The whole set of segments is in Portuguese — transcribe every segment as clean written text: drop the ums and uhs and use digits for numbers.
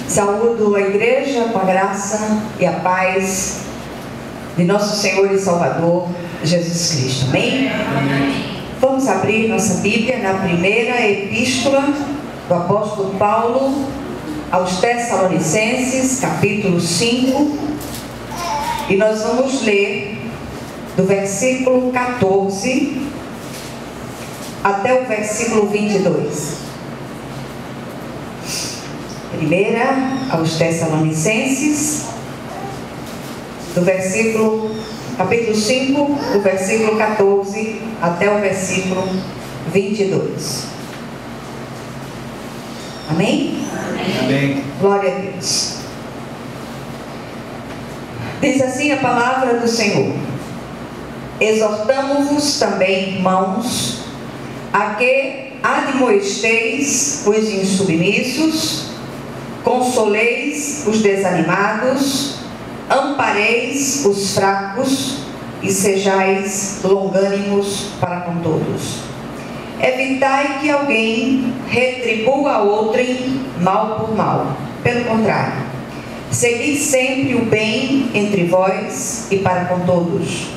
Saúdo a igreja com a graça e a paz de nosso Senhor e Salvador Jesus Cristo. Amém? Amém. Vamos abrir nossa Bíblia na primeira epístola do apóstolo Paulo aos Tessalonicenses, capítulo 5, e nós vamos ler do versículo 14 até o versículo 22. Primeira aos Tessalonicenses, capítulo 5, do versículo 14 até o versículo 22. Amém? Amém. Glória a Deus. Diz assim a palavra do Senhor: exortamo-vos também, irmãos, a que admoesteis os insubmissos, consoleis os desanimados, ampareis os fracos e sejais longânimos para com todos. Evitai que alguém retribua a outrem mal por mal. Pelo contrário, segui sempre o bem entre vós e para com todos.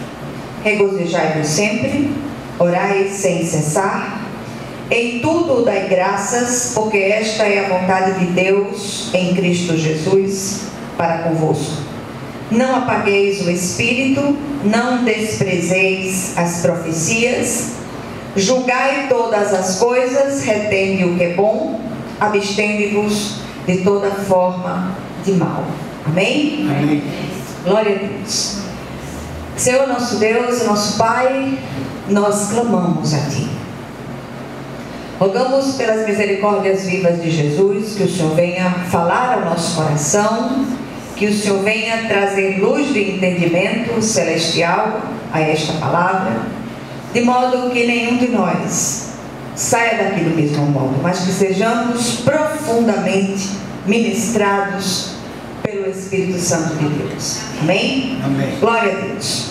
Regozijai-vos sempre, orai sem cessar. Em tudo dai graças, porque esta é a vontade de Deus em Cristo Jesus para convosco. Não apagueis o Espírito, não desprezeis as profecias, julgai todas as coisas, retende o que é bom, abstende-vos de toda forma de mal. Amém? Amém. Glória a Deus. Senhor nosso Deus, nosso Pai, nós clamamos a Ti. Rogamos pelas misericórdias vivas de Jesus, que o Senhor venha falar ao nosso coração, que o Senhor venha trazer luz de entendimento celestial a esta palavra, de modo que nenhum de nós saia daqui do mesmo modo, mas que sejamos profundamente ministrados pelo Espírito Santo de Deus. Amém? Amém. Glória a Deus.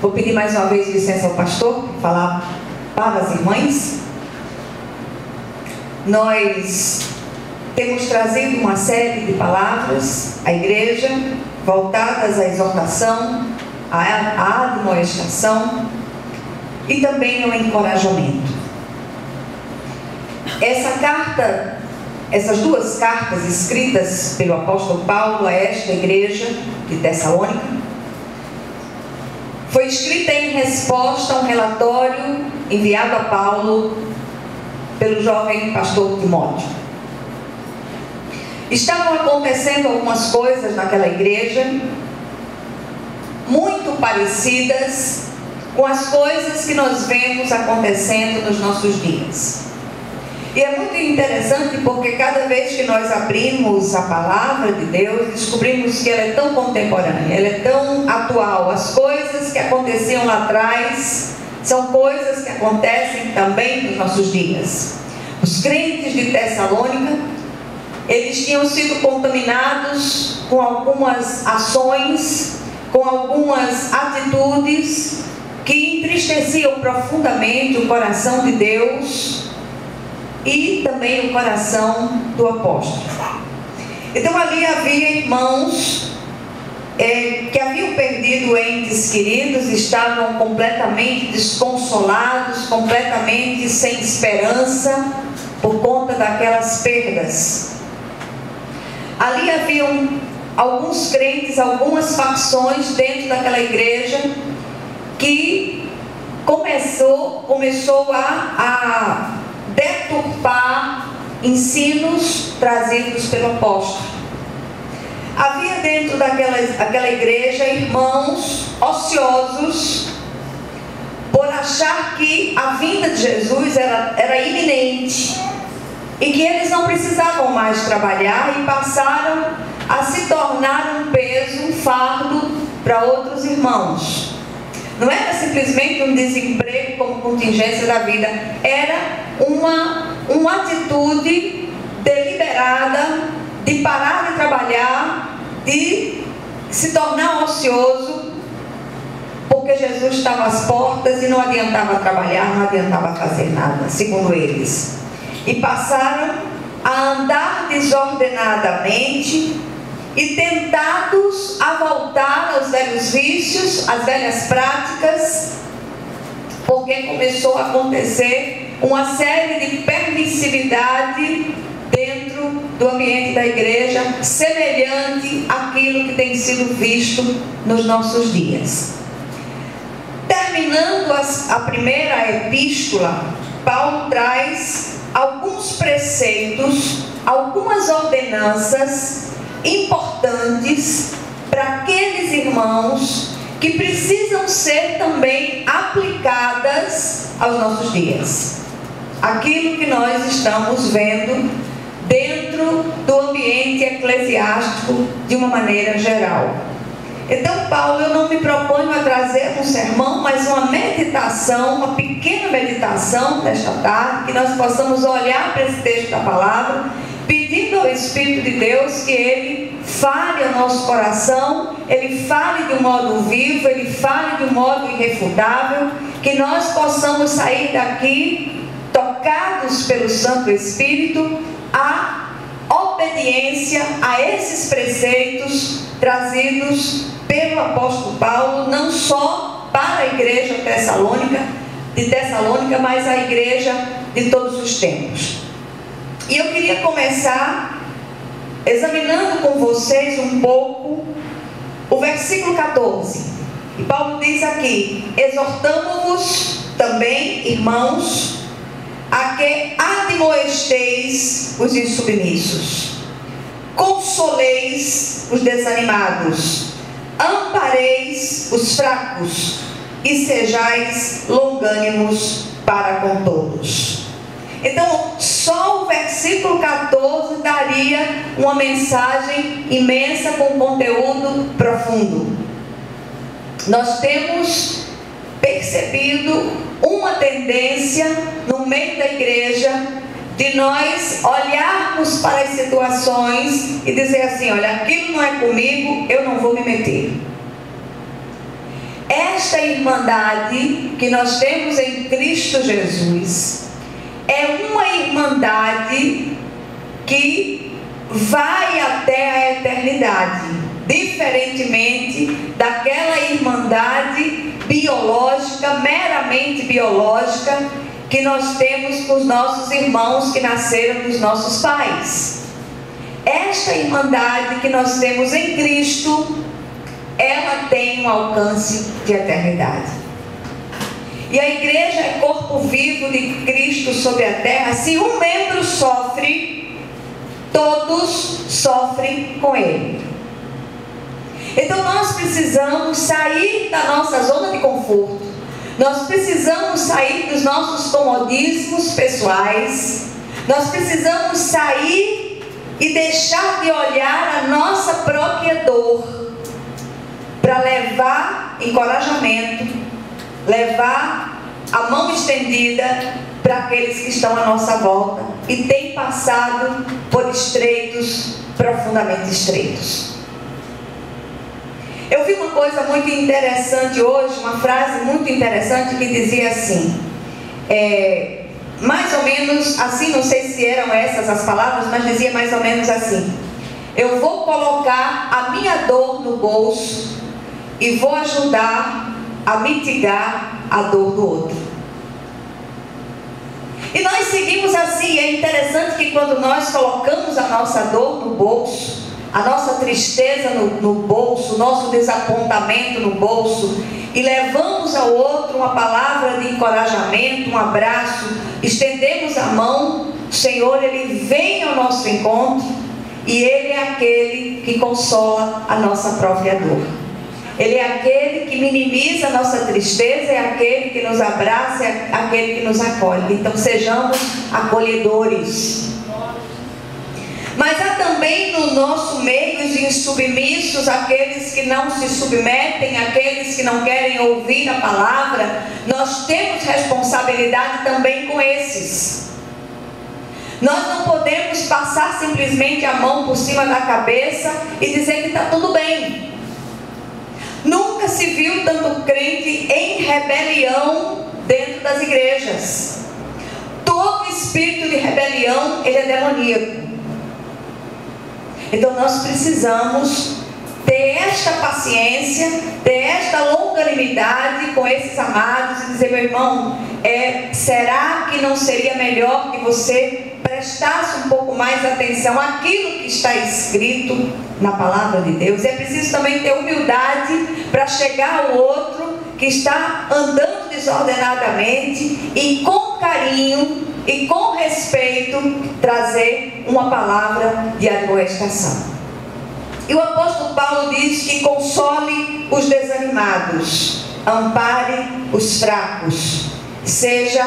Vou pedir mais uma vez licença ao pastor para falar para as irmãs. Nós temos trazido uma série de palavras à igreja voltadas à exortação, à admoestação e também ao encorajamento. Essas duas cartas escritas pelo apóstolo Paulo a esta igreja de Tessalônica foi escrita em resposta a um relatório enviado a Paulo pelo jovem pastor Timóteo. Estavam acontecendo algumas coisas naquela igreja muito parecidas com as coisas que nós vemos acontecendo nos nossos dias. E é muito interessante porque cada vez que nós abrimos a palavra de Deus, descobrimos que ela é tão contemporânea, ela é tão atual. As coisas que aconteciam lá atrás são coisas que acontecem também nos nossos dias. Os crentes de Tessalônica, eles tinham sido contaminados com algumas ações, com algumas atitudes que entristeciam profundamente o coração de Deus e também o coração do apóstolo. Então ali havia irmãos que haviam perdido entes queridos, estavam completamente desconsolados, completamente sem esperança por conta daquelas perdas. Ali haviam alguns crentes, algumas facções dentro daquela igreja que começou a deturpar ensinos trazidos pelo apóstolo. Havia dentro daquela igreja irmãos ociosos por achar que a vinda de Jesus era iminente e que eles não precisavam mais trabalhar, e passaram a se tornar um peso, um fardo para outros irmãos. Não era simplesmente um desemprego como contingência da vida, era uma atitude deliberada de parar de trabalhar, de se tornar ocioso, porque Jesus estava às portas e não adiantava trabalhar, não adiantava fazer nada, segundo eles. E passaram a andar desordenadamente e tentados a voltar aos velhos vícios, às velhas práticas, porque começou a acontecer uma série de permissividade dentro do ambiente da igreja, semelhante àquilo que tem sido visto nos nossos dias. Terminando a primeira epístola, Paulo traz alguns preceitos, algumas ordenanças importantes para aqueles irmãos que precisam ser também aplicadas aos nossos dias. Aquilo que nós estamos vendo dentro do ambiente eclesiástico de uma maneira geral. Então, Paulo, eu não me proponho a trazer um sermão, mas uma meditação, uma pequena meditação desta tarde, que nós possamos olhar para esse texto da palavra, pedindo ao Espírito de Deus que Ele fale ao nosso coração, Ele fale de um modo vivo, Ele fale de um modo irrefutável, que nós possamos sair daqui tocados pelo Santo Espírito, a obediência a esses preceitos trazidos pelo apóstolo Paulo, não só para a igreja de Tessalônica, mas a igreja de todos os tempos. E eu queria começar examinando com vocês um pouco o versículo 14. E Paulo diz aqui: exortamo-vos também, irmãos, a que admoesteis os insubmissos, consoleis os desanimados, ampareis os fracos e sejais longânimos para com todos. Então, só o versículo 14 daria uma mensagem imensa com conteúdo profundo. Nós temos percebido uma tendência no meio da igreja de nós olharmos para as situações e dizer assim: olha, aquilo não é comigo, eu não vou me meter. Esta irmandade que nós temos em Cristo Jesus é uma irmandade que vai até a eternidade, diferentemente daquela irmandade biológica, meramente biológica, que nós temos com os nossos irmãos que nasceram dos nossos pais. Esta irmandade que nós temos em Cristo, ela tem um alcance de eternidade. E a igreja é corpo vivo de Cristo sobre a terra. Se um membro sofre, todos sofrem com ele. Então nós precisamos sair da nossa zona de conforto. Nós precisamos sair dos nossos comodismos pessoais. Nós precisamos sair e deixar de olhar a nossa própria dor para levar encorajamento, levar a mão estendida para aqueles que estão à nossa volta e têm passado por estreitos, profundamente estreitos. Eu vi uma coisa muito interessante hoje, uma frase muito interessante que dizia assim, mais ou menos assim, não sei se eram essas as palavras, mas dizia mais ou menos assim: eu vou colocar a minha dor no bolso e vou ajudar a mitigar a dor do outro. E nós seguimos assim. É interessante que quando nós colocamos a nossa dor no bolso, a nossa tristeza no bolso, o nosso desapontamento no bolso, e levamos ao outro uma palavra de encorajamento, um abraço, estendemos a mão, o Senhor, Ele vem ao nosso encontro, e Ele é aquele que consola a nossa própria dor. Ele é aquele que minimiza a nossa tristeza, é aquele que nos abraça, é aquele que nos acolhe. Então sejamos acolhedores. Mas há também no nosso meio os insubmissos, aqueles que não se submetem, aqueles que não querem ouvir a palavra. Nós temos responsabilidade também com esses. Nós não podemos passar simplesmente a mão por cima da cabeça e dizer que está tudo bem. Nunca se viu tanto crente em rebelião dentro das igrejas. Todo espírito de rebelião, ele é demoníaco. Então nós precisamos ter esta paciência, ter esta longanimidade com esses amados e dizer: meu irmão, será que não seria melhor que você prestasse um pouco mais atenção àquilo que está escrito na palavra de Deus? É preciso também ter humildade para chegar ao outro que está andando desordenadamente e com carinho e com respeito trazer uma palavra de admoestação. E o apóstolo Paulo diz que console os desanimados, ampare os fracos, seja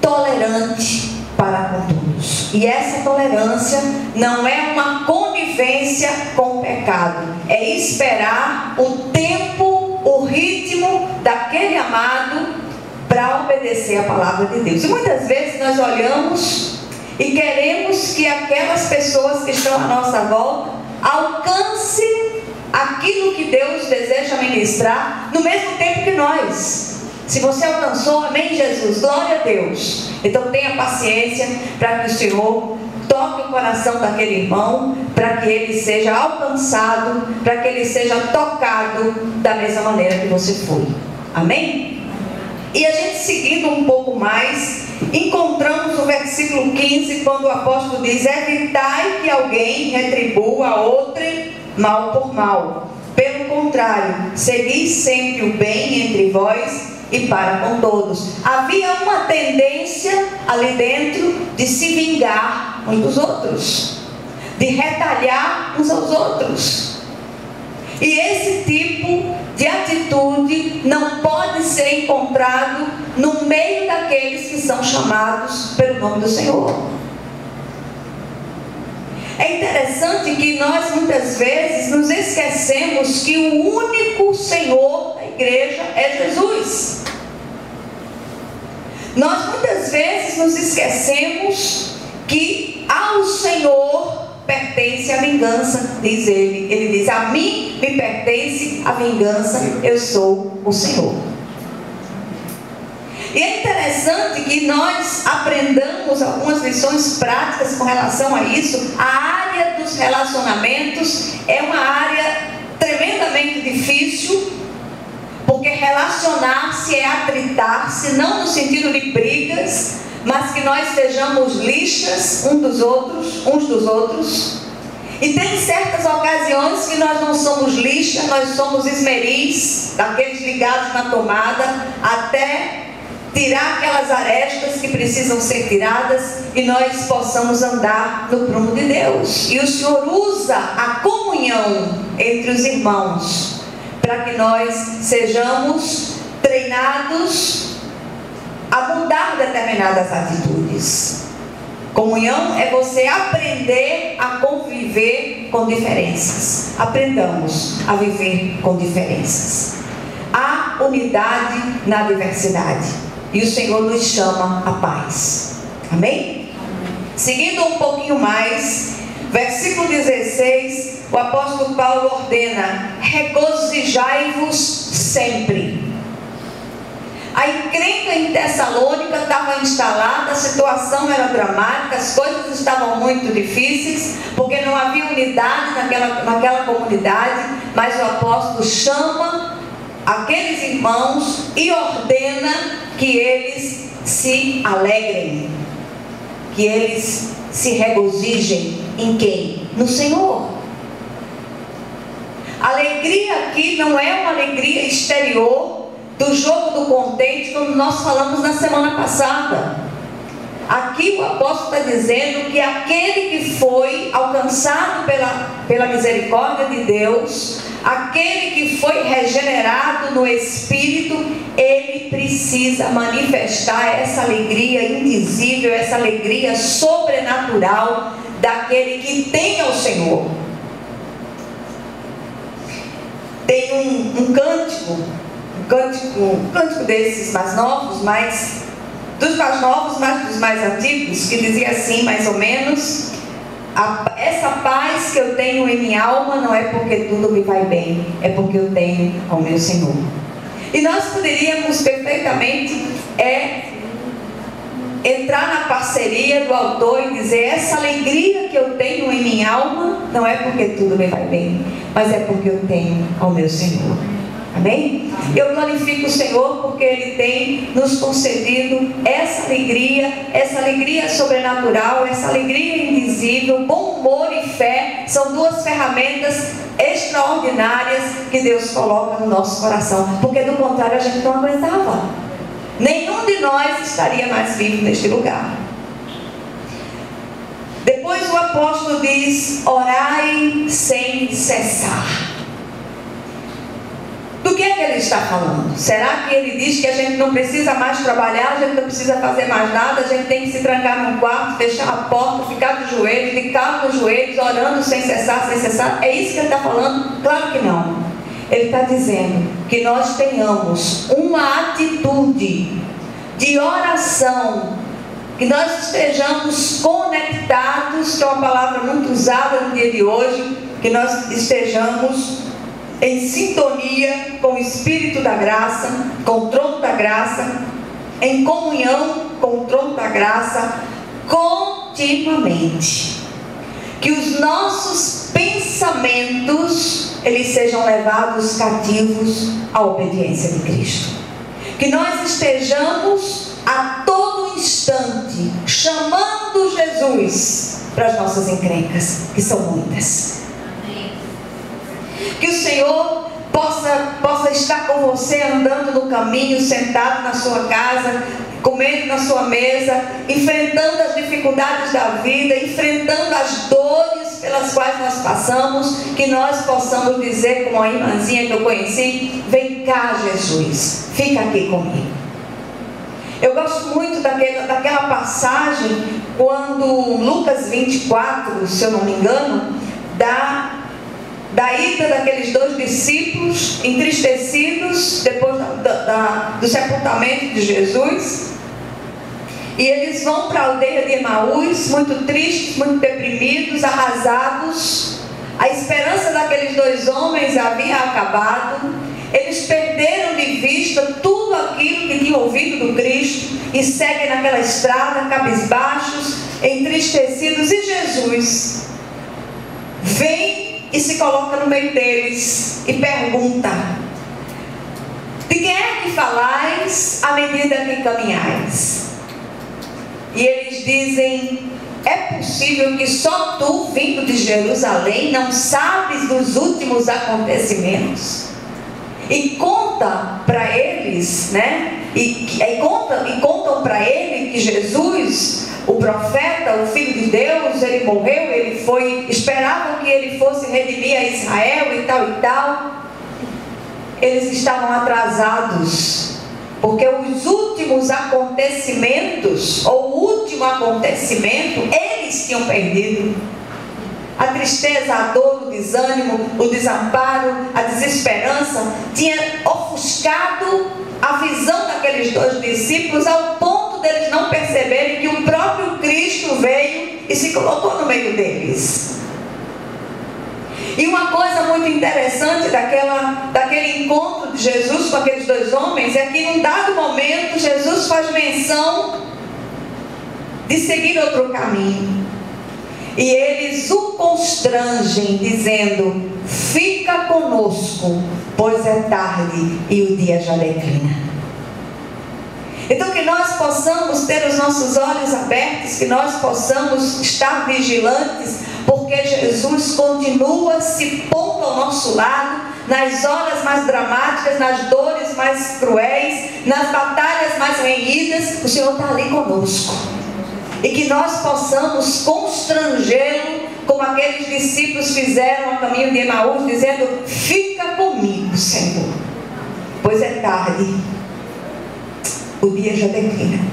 tolerante para com todos. E essa tolerância não é uma conivência com o pecado, é esperar o tempo, o ritmo daquele amado para obedecer a palavra de Deus. E muitas vezes nós olhamos e queremos que aquelas pessoas que estão à nossa volta alcance aquilo que Deus deseja ministrar no mesmo tempo que nós. Se você alcançou, amém, Jesus, glória a Deus. Então tenha paciência para que o Senhor toque o coração daquele irmão, para que ele seja alcançado, para que ele seja tocado da mesma maneira que você foi. Amém? E a gente seguindo um pouco mais, encontramos o versículo 15, quando o apóstolo diz: evitai que alguém retribua a outrem mal por mal. Pelo contrário, segui sempre o bem entre vós e para com todos. Havia uma tendência ali dentro de se vingar uns dos outros, de retalhar uns aos outros. E esse tipo de atitude não pode ser encontrado no meio daqueles que são chamados pelo nome do Senhor. É interessante que nós muitas vezes nos esquecemos que o único Senhor da igreja é Jesus. Nós muitas vezes nos esquecemos que ao Senhor pertence a vingança, diz ele. Ele diz: a mim me pertence a vingança, eu sou o Senhor. E é interessante que nós aprendamos algumas lições práticas com relação a isso. A área dos relacionamentos é uma área tremendamente difícil, porque relacionar-se é atritar-se, não no sentido de brigas, mas que nós sejamos lixas uns dos outros. E tem certas ocasiões que nós não somos lixas, nós somos esmeris, daqueles ligados na tomada, até tirar aquelas arestas que precisam ser tiradas e nós possamos andar no prumo de Deus. E o Senhor usa a comunhão entre os irmãos para que nós sejamos treinados a mudar determinadas atitudes. Comunhão é você aprender a conviver com diferenças. Aprendamos a viver com diferenças. Há unidade na diversidade. E o Senhor nos chama à paz. Amém? Seguindo um pouquinho mais, versículo 16, o apóstolo Paulo ordena: regozijai-vos sempre. A encrenca em Tessalônica estava instalada, a situação era dramática, as coisas estavam muito difíceis, porque não havia unidade naquela comunidade, mas o apóstolo chama aqueles irmãos e ordena que eles se alegrem, que eles se regozijem em quem? No Senhor. Alegria aqui não é uma alegria exterior do jogo do contente, como nós falamos na semana passada. Aqui o apóstolo está dizendo que aquele que foi alcançado pela misericórdia de Deus, aquele que foi regenerado no Espírito, ele precisa manifestar essa alegria indizível, essa alegria sobrenatural daquele que tem ao Senhor. Tem um cântico desses mais novos, dos mais novos, mas dos mais antigos, que dizia assim, mais ou menos: essa paz que eu tenho em minha alma não é porque tudo me vai bem, é porque eu tenho ao meu Senhor. E nós poderíamos perfeitamente entrar na parceria do autor e dizer: essa alegria que eu tenho em minha alma não é porque tudo me vai bem, mas é porque eu tenho ao meu Senhor. Amém? Eu glorifico o Senhor porque Ele tem nos concedido essa alegria sobrenatural, essa alegria invisível. Bom humor e fé são duas ferramentas extraordinárias que Deus coloca no nosso coração, porque do contrário a gente não aguentava. Nenhum de nós estaria mais vivo neste lugar. Depois o apóstolo diz: orai sem cessar. Do que é que ele está falando? Será que ele diz que a gente não precisa mais trabalhar, a gente não precisa fazer mais nada, a gente tem que se trancar num quarto, fechar a porta, ficar de joelhos, ficar nos joelhos, orando sem cessar, sem cessar? É isso que ele está falando? Claro que não. Ele está dizendo que nós tenhamos uma atitude de oração, que nós estejamos conectados, que é uma palavra muito usada no dia de hoje, que nós estejamos em sintonia com o Espírito da graça, com o trono da graça, em comunhão com o trono da graça, continuamente. Que os nossos pensamentos, eles sejam levados cativos à obediência de Cristo. Que nós estejamos a todo instante chamando Jesus para as nossas encrencas, que são muitas. Que o Senhor possa estar com você andando no caminho, sentado na sua casa, comendo na sua mesa, enfrentando as dificuldades da vida, enfrentando as dores pelas quais nós passamos, que nós possamos dizer, como a irmãzinha que eu conheci: vem cá, Jesus, fica aqui comigo. Eu gosto muito daquela passagem quando Lucas 24, se eu não me engano, da ida daqueles dois discípulos entristecidos depois do sepultamento de Jesus, e eles vão para a aldeia de Emaús, muito tristes, muito deprimidos, arrasados. A esperança daqueles dois homens havia acabado. Eles perderam de vista tudo aquilo que tinham ouvido do Cristo e seguem naquela estrada, cabisbaixos, entristecidos. E Jesus vem e se coloca no meio deles e pergunta: de quem é que falais à medida que caminhais? E eles dizem: é possível que só tu, vindo de Jerusalém, não sabes dos últimos acontecimentos? E conta para eles, né? E contam para ele que Jesus, o profeta, o Filho de Deus, ele morreu, esperavam que ele fosse redimir a Israel e tal. Eles estavam atrasados, porque os últimos acontecimentos, ou o último acontecimento, eles tinham perdido. A tristeza, a dor, o desânimo, o desamparo, a desesperança tinha ofuscado a visão daqueles dois discípulos, ao ponto deles não perceberem que o próprio Cristo veio e se colocou no meio deles. E uma coisa muito interessante daquele encontro de Jesus com aqueles dois homens é que num dado momento Jesus faz menção de seguir outro caminho. E eles o constrangem, dizendo: fica conosco, pois é tarde e o dia já declina. Então que nós possamos ter os nossos olhos abertos, que nós possamos estar vigilantes, porque Jesus continua se pondo ao nosso lado, nas horas mais dramáticas, nas dores mais cruéis, nas batalhas mais renhidas. O Senhor está ali conosco. E que nós possamos constrangê-lo, como aqueles discípulos fizeram ao caminho de Emaús, dizendo: fica comigo, Senhor, pois é tarde, o dia já declina.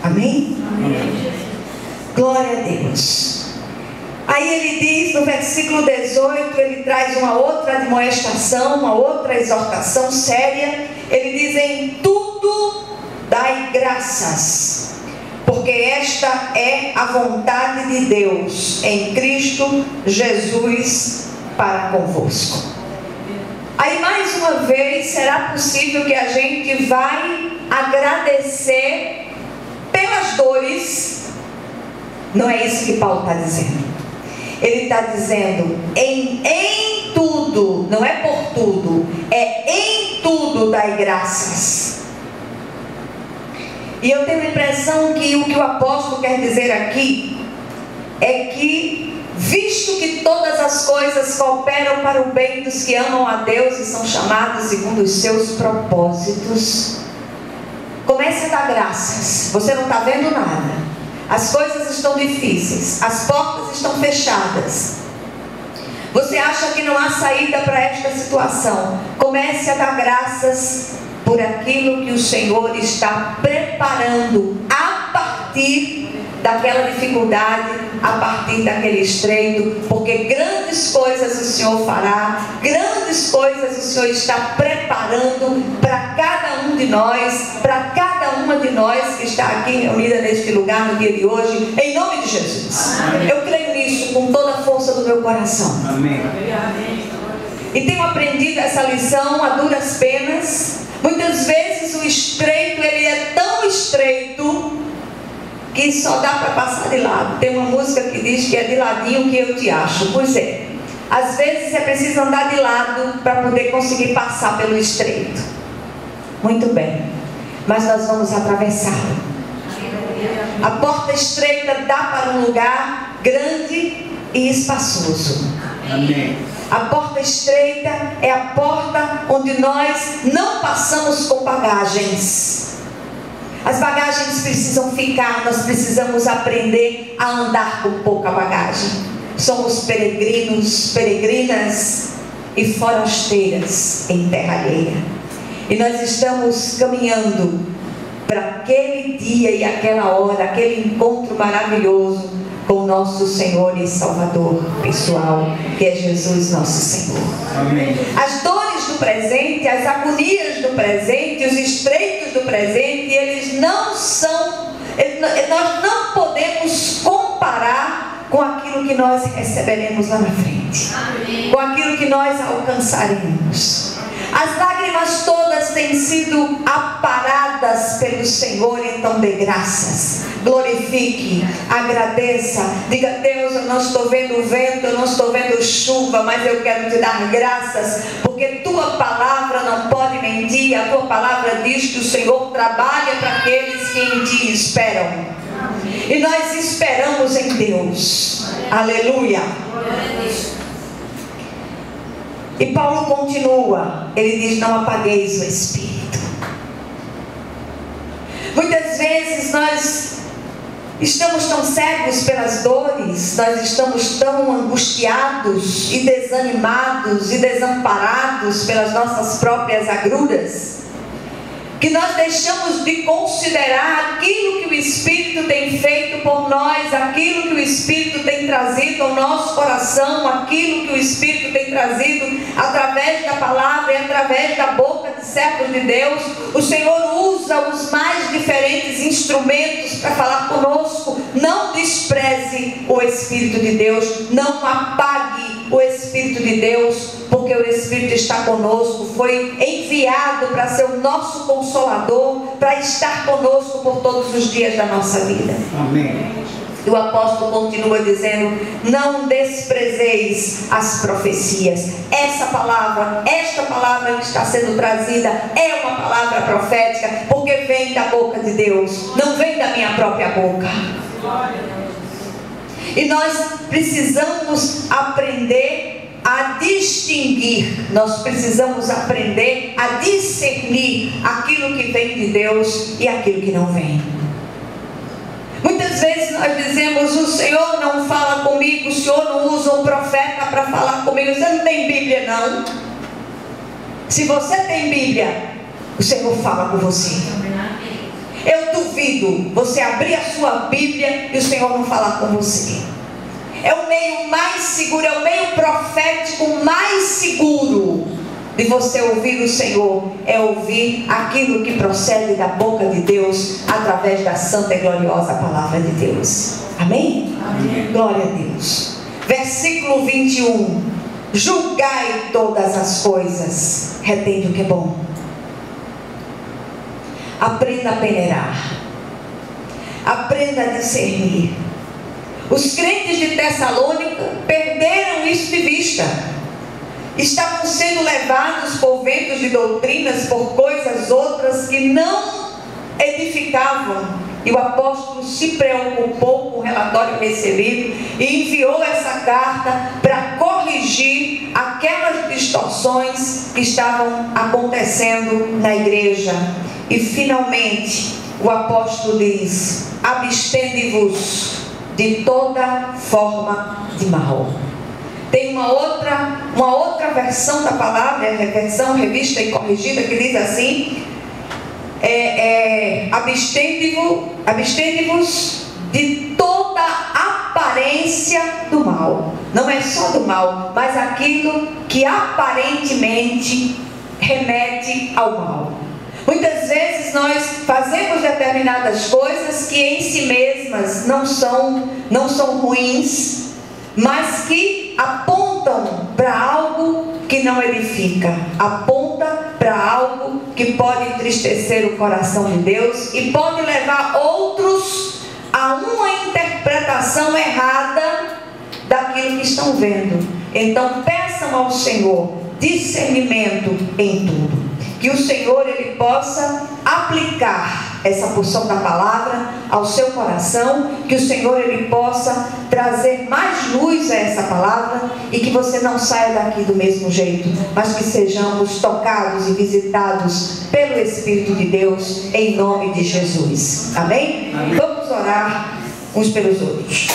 Amém? Amém. Glória a Deus. Aí ele diz no versículo 18, ele traz uma outra admoestação, uma outra exortação séria. Ele diz: em tudo dai graças, porque esta é a vontade de Deus em Cristo Jesus para convosco. Aí mais uma vez, será possível que a gente vai agradecer pelas dores, não é isso que Paulo está dizendo. Ele está dizendo em tudo, não é por tudo, é em tudo dai graças. E eu tenho a impressão que o que o apóstolo quer dizer aqui é que, visto que todas as coisas cooperam para o bem dos que amam a Deus e são chamados segundo os seus propósitos, comece a dar graças. Você não está vendo nada, as coisas estão difíceis, as portas estão fechadas, você acha que não há saída para esta situação. Comece a dar graças por aquilo que o Senhor está preparando a partir daquela dificuldade, a partir daquele estreito, porque grandes coisas o Senhor fará, grandes coisas o Senhor está preparando para cada um de nós, para cada uma de nós que está aqui reunida neste lugar no dia de hoje, em nome de Jesus. Amém. Eu creio nisso com toda a força do meu coração. Amém. E tenho aprendido essa lição a duras penas. Muitas vezes o estreito, ele é tão estreito que só dá para passar de lado. Tem uma música que diz que é de ladinho que eu te acho. Pois é, às vezes é preciso andar de lado para poder conseguir passar pelo estreito. Muito bem, mas nós vamos atravessá-lo. A porta estreita dá para um lugar grande e espaçoso. Amém. A porta estreita é a porta onde nós não passamos com bagagens. As bagagens precisam ficar, nós precisamos aprender a andar com pouca bagagem. Somos peregrinos, peregrinas e forasteiras em terra alheia. E nós estamos caminhando para aquele dia e aquela hora, aquele encontro maravilhoso com o nosso Senhor e Salvador pessoal, que é Jesus nosso Senhor. Amém. As dores do presente, as agonias do presente, os estreitos do presente, eles não são, nós não podemos comparar com aquilo que nós receberemos lá na frente. Amém. Com aquilo que nós alcançaremos. As lágrimas todas têm sido aparadas pelo Senhor, então dê graças, glorifique, agradeça, diga: Deus, eu não estou vendo vento, eu não estou vendo chuva, mas eu quero te dar graças, porque tua palavra não pode mentir. A tua palavra diz que o Senhor trabalha para aqueles que em ti esperam, e nós esperamos em Deus. Aleluia. E Paulo continua, ele diz: não apagueis o Espírito. Muitas vezes nós estamos tão cegos pelas dores, nós estamos tão angustiados e desanimados e desamparados pelas nossas próprias agruras, que nós deixamos de considerar aquilo que o Espírito tem feito por nós, aquilo que o Espírito tem trazido ao nosso coração, aquilo que o Espírito tem trazido através da palavra e através da boca de servos de Deus. O Senhor usa os mais diferentes instrumentos para falar conosco. Não despreze o Espírito de Deus, não apague o Espírito de Deus, porque o Espírito está conosco, foi enviado para ser o nosso consolador, para estar conosco por todos os dias da nossa vida. Amém. E o apóstolo continua dizendo: não desprezeis as profecias. Esta palavra que está sendo trazida é uma palavra profética, porque vem da boca de Deus, não vem da minha própria boca. E nós precisamos aprender a distinguir, nós precisamos aprender a discernir aquilo que vem de Deus e aquilo que não vem. Muitas vezes nós dizemos: o Senhor não fala comigo, o Senhor não usa um profeta para falar comigo. Você não tem Bíblia, não? Se você tem Bíblia, o Senhor fala com você. Eu duvido você abrir a sua Bíblia e o Senhor não falar com você. É o meio mais seguro, é o meio profético mais seguro de você ouvir o Senhor, é ouvir aquilo que procede da boca de Deus, através da santa e gloriosa palavra de Deus. Amém? Amém. Glória a Deus. Versículo 21. Julgai todas as coisas, retende o que é bom. Aprenda a peneirar. aprenda a discernir. Os crentes de Tessalônica perderam isso de vista. Estavam sendo levados por ventos de doutrinas, por coisas outras que não edificavam. E o apóstolo se preocupou com o relatório recebido e enviou essa carta para corrigir aquelas distorções que estavam acontecendo na igreja. E finalmente o apóstolo diz: abstende-vos de toda forma de mal. Tem uma outra versão da palavra, a versão revista e corrigida, que diz assim: abstende-vos de toda aparência do mal. Não é só do mal, mas aquilo que aparentemente remete ao mal. Muitas vezes nós fazemos determinadas coisas que em si mesmas não são ruins, mas que apontam para algo que não edifica, aponta para algo que pode entristecer o coração de Deus e pode levar outros a uma interpretação errada daquilo que estão vendo. Então peçam ao Senhor discernimento em tudo, que o Senhor ele possa aplicar essa porção da palavra ao seu coração, que o Senhor ele possa trazer mais luz a essa palavra e que você não saia daqui do mesmo jeito, mas que sejamos tocados e visitados pelo Espírito de Deus, em nome de Jesus. Amém? Amém. Vamos orar uns pelos outros.